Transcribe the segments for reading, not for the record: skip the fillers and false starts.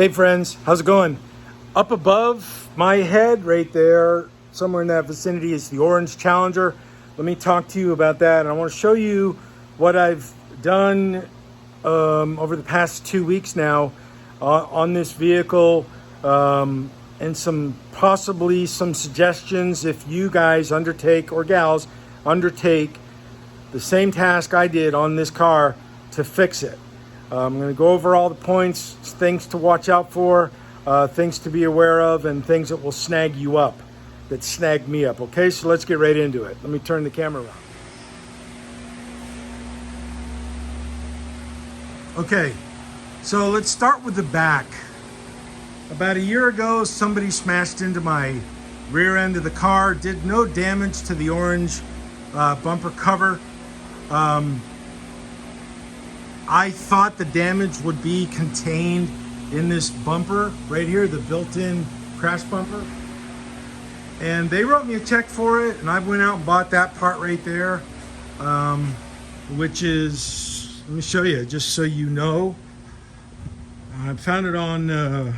Hey friends, how's it going? Up above my head right there, somewhere in that vicinity, is the orange Challenger. Let me talk to you about that. And I want to show you what I've done over the past 2 weeks now on this vehicle, and possibly some suggestions if you guys undertake, or gals undertake, the same task I did on this car to fix it. I'm going to go over all the points, things to watch out for, things to be aware of, and things that will snag you up, that snagged me up. Okay, so let's get right into it. Let me turn the camera around. Okay, so let's start with the back. About a year ago, somebody smashed into my rear end of the car, did no damage to the orange bumper cover. I thought the damage would be contained in this bumper right here, the built-in crash bumper. And they wrote me a check for it, and I went out and bought that part right there, which is, let me show you, just so you know. I found it on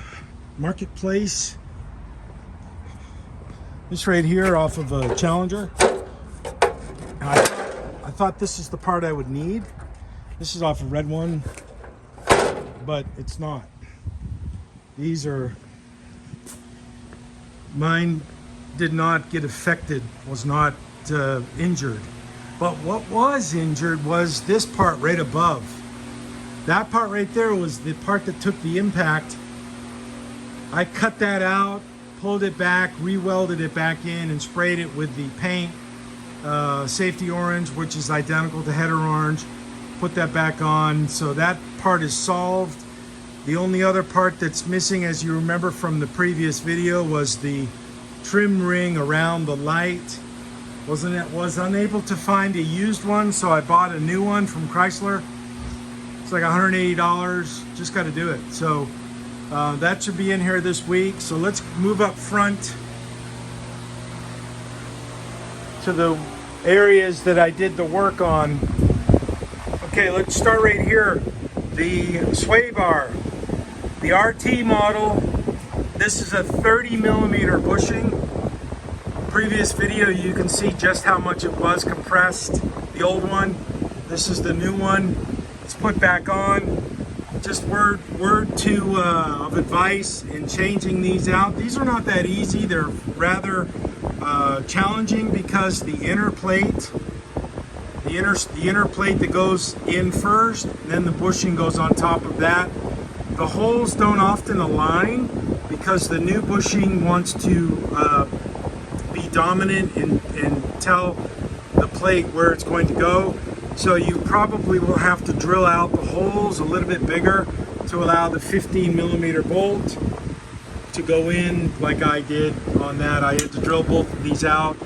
Marketplace. This right here off of a Challenger. And I thought this is the part I would need. This is off a Red One, but it's not. These are, mine did not get affected, was not injured. But what was injured was this part right above. That part right there was the part that took the impact. I cut that out, pulled it back, re-welded it back in, and sprayed it with the paint, Safety Orange, which is identical to Header Orange. Put that back on, so that part is solved. The only other part that's missing, as you remember from the previous video, was the trim ring around the light. Was unable to find a used one, so I bought a new one from Chrysler. It's like $180, just got to do it. So that should be in here this week. So let's move up front to the areas that I did the work on. Okay, let's start right here. The sway bar, the RT model. This is a 30 millimeter bushing. Previous video, you can see just how much it was compressed. The old one. This is the new one. It's put back on. Just word of advice in changing these out. These are not that easy. They're rather challenging because the inner plate. The inner plate that goes in first, and then the bushing goes on top of that. The holes don't often align because the new bushing wants to be dominant and tell the plate where it's going to go. So you probably will have to drill out the holes a little bit bigger to allow the 15 millimeter bolt to go in like I did on that. I had to drill both of these out,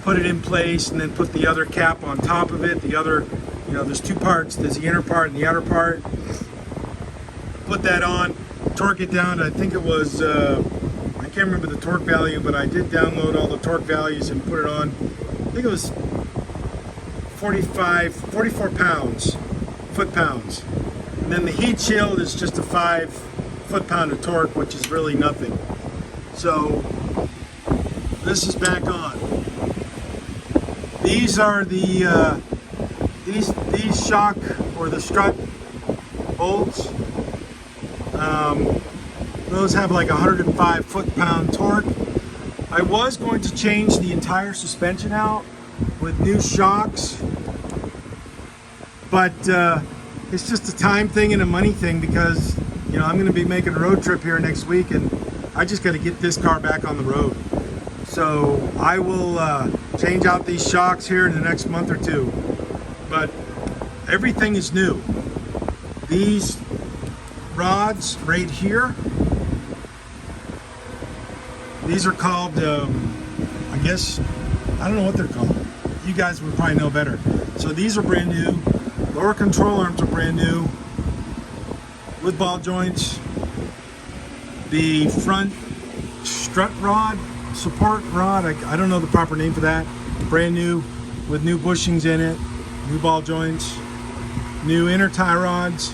put it in place, and then put the other cap on top of it. The other, there's two parts. There's the inner part and the outer part. Put that on, torque it down. I think it was, I can't remember the torque value, but I did download all the torque values and put it on. I think it was 44 pounds, foot-pounds. And then the heat shield is just a 5 foot-pound of torque, which is really nothing. So this is back on. These are the these shock or the strut bolts. Those have like 105 foot-pound torque. I was going to change the entire suspension out with new shocks, but it's just a time thing and a money thing because I'm going to be making a road trip here next week, and I just got to get this car back on the road. So I will change out these shocks here in the next month or two. But everything is new. These rods right here, these are called, I guess, I don't know what they're called. You guys would probably know better. So these are brand new. Lower control arms are brand new with ball joints. The front strut rod, support rod, I don't know the proper name for that. Brand new with new bushings in it, new ball joints, new inner tie rods,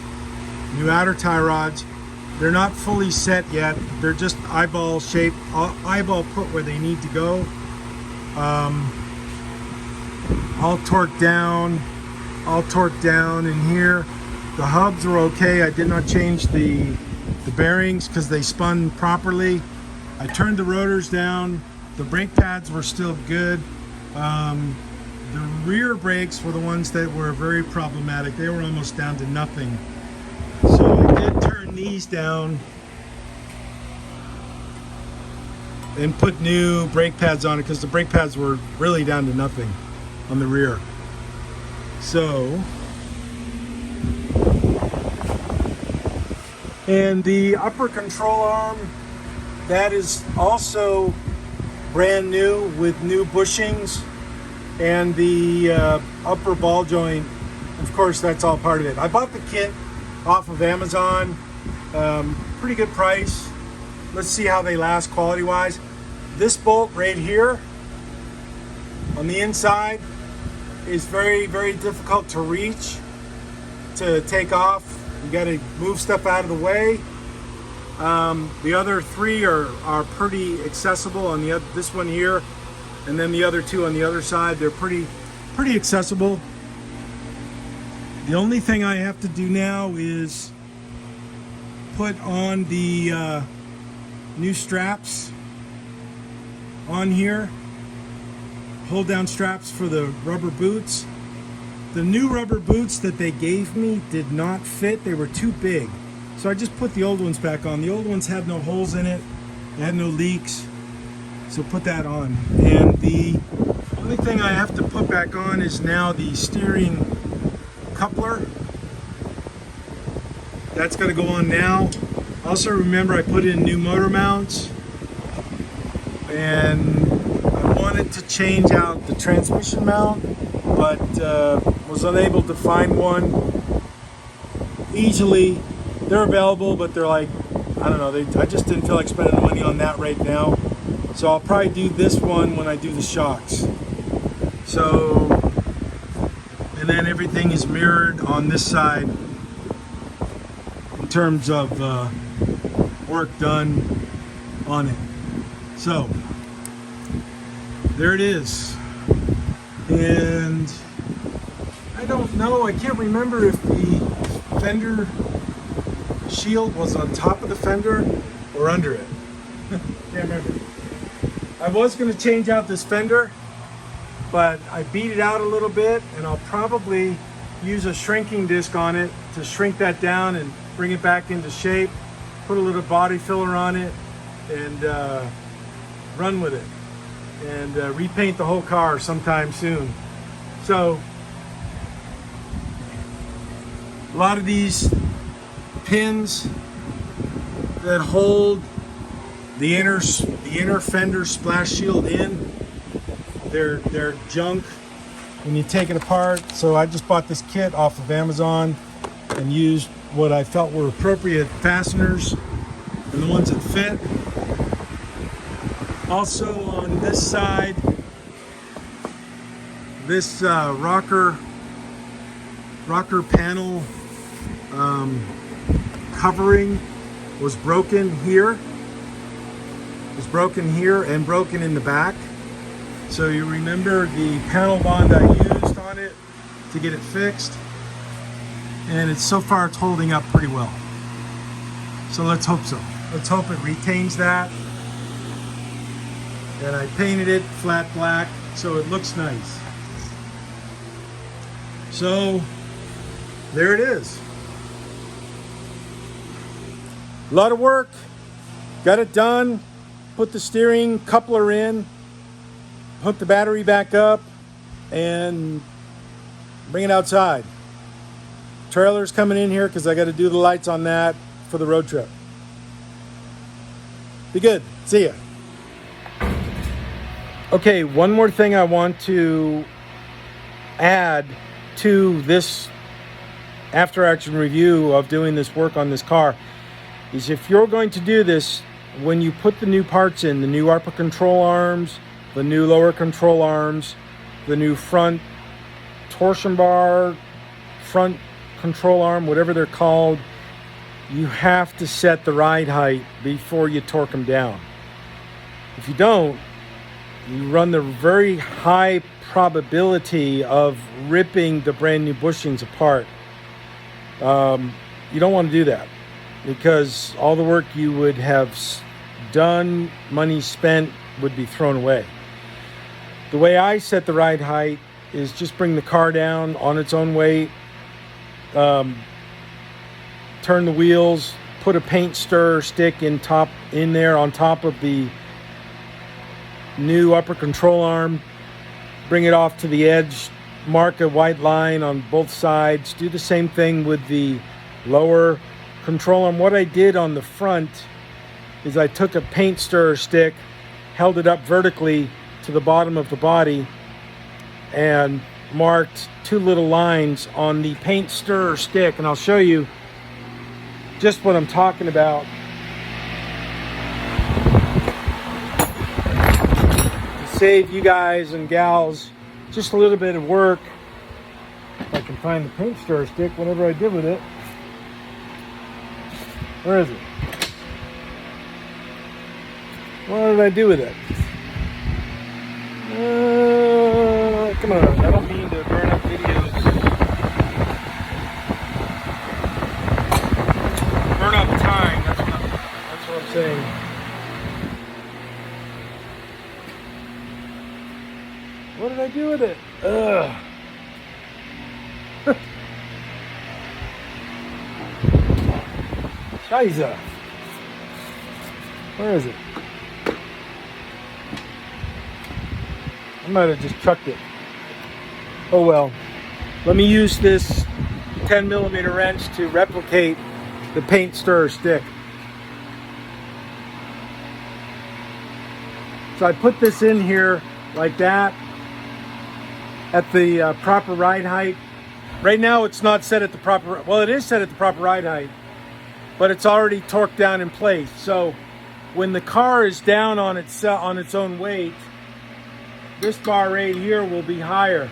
new outer tie rods. They're not fully set yet. They're just eyeball shaped, eyeball put where they need to go. All torqued down in here. The hubs were okay. I did not change the bearings because they spun properly. I turned the rotors down. The brake pads were still good. The rear brakes were the ones that were very problematic. They were almost down to nothing. So I did turn these down and put new brake pads on it because the brake pads were really down to nothing on the rear. So, and the upper control arm, that is also brand new with new bushings, and the upper ball joint, of course, that's all part of it. I bought the kit off of Amazon, pretty good price. Let's see how they last quality wise. This bolt right here on the inside is very, very difficult to reach, to take off. You got to move stuff out of the way. The other three are pretty accessible on the this one here, and then the other two on the other side. They're pretty accessible. The only thing I have to do now is put on the new straps on here, hold down straps for the rubber boots. The new rubber boots that they gave me did not fit. They were too big. So I just put the old ones back on. The old ones had no holes in it. They had no leaks. So put that on. And the only thing I have to put back on is now the steering coupler. That's going to go on now. Also remember I put in new motor mounts. And I wanted to change out the transmission mount, but was unable to find one easily. They're available, but they're like, I don't know, I just didn't feel like spending the money on that right now. So I'll probably do this one when I do the shocks. So, and then everything is mirrored on this side in terms of work done on it. So, there it is. And I don't know, I can't remember if the fender shield was on top of the fender or under it. Can't remember. I was going to change out this fender, but I beat it out a little bit, and I'll probably use a shrinking disc on it to shrink that down and bring it back into shape, put a little body filler on it, and run with it, and repaint the whole car sometime soon. So a lot of these pins that hold the inner fender splash shield in, they're junk when you take it apart. So I just bought this kit off of Amazon and used what I felt were appropriate fasteners and the ones that fit. Also on this side, this rocker panel covering was broken here. It was broken here and broken in the back. So you remember the panel bond I used on it to get it fixed, and so far it's holding up pretty well. So let's hope so. Let's hope it retains that. And I painted it flat black so it looks nice. So there it is. A lot of work, got it done, put the steering coupler in, hook the battery back up, and bring it outside. Trailer's coming in here because I got to do the lights on that for the road trip. Be good. See ya. Okay, one more thing I want to add to this after action review of doing this work on this car is if you're going to do this, when you put the new parts in, the new upper control arms, the new lower control arms, the new front torsion bar, front control arm, whatever they're called, you have to set the ride height before you torque them down. If you don't, you run the very high probability of ripping the brand new bushings apart. You don't want to do that, because all the work you would have done, money spent, would be thrown away. The way I set the ride height is just bring the car down on its own weight, turn the wheels, put a paint stirrer stick in there on top of the new upper control arm, bring it off to the edge, mark a white line on both sides, do the same thing with the lower control arm. What I did on the front is I took a paint stirrer stick, held it up vertically to the bottom of the body, and marked 2 little lines on the paint stirrer stick, and I'll show you just what I'm talking about. To save you guys and gals just a little bit of work, if I can find the paint stirrer stick, whatever I did with it. Where is it? What did I do with it? Come on, I don't mean to burn up videos. Burn up time, that's what I'm saying. What did I do with it? Ugh. Scheiße. Where is it? I might have just chucked it. Oh well. Let me use this 10mm wrench to replicate the paint stirrer stick. So I put this in here like that at the proper ride height. Right now it's not set at the proper, well, it is set at the proper ride height, but it's already torqued down in place. So when the car is down on its own weight, this bar right here will be higher.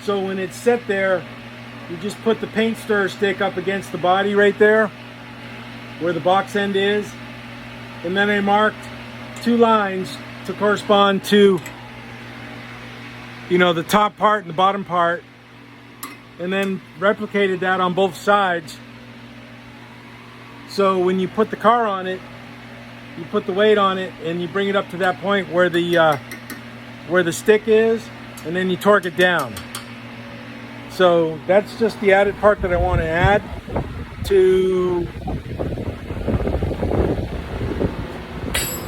So when it's set there, you just put the paint stirrer stick up against the body right there, where the box end is, and then I marked 2 lines to correspond to, you know, the top part and the bottom part, and then replicated that on both sides. So when you put the car on it, you put the weight on it and you bring it up to that point where the stick is, and then you torque it down. So that's just the added part that I want to add to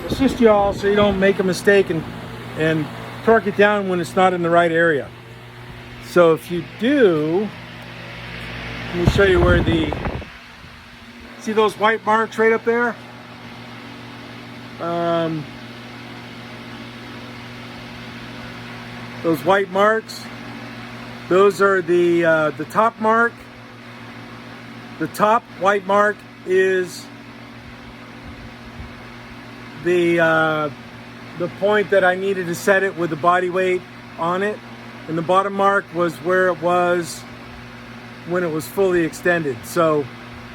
assist you all so you don't make a mistake and torque it down when it's not in the right area. So if you do, let me show you where see those white marks right up there? Those white marks, those are the top mark. The top white mark is the point that I needed to set it with the body weight on it, and the bottom mark was where it was when it was fully extended. So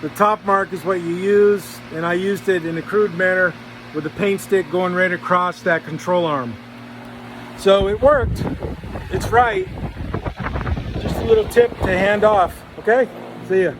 the top mark is what you use, and I used it in a crude manner with the paint stick going right across that control arm. So it worked. It's right. Just a little tip to hand off. Okay? See ya.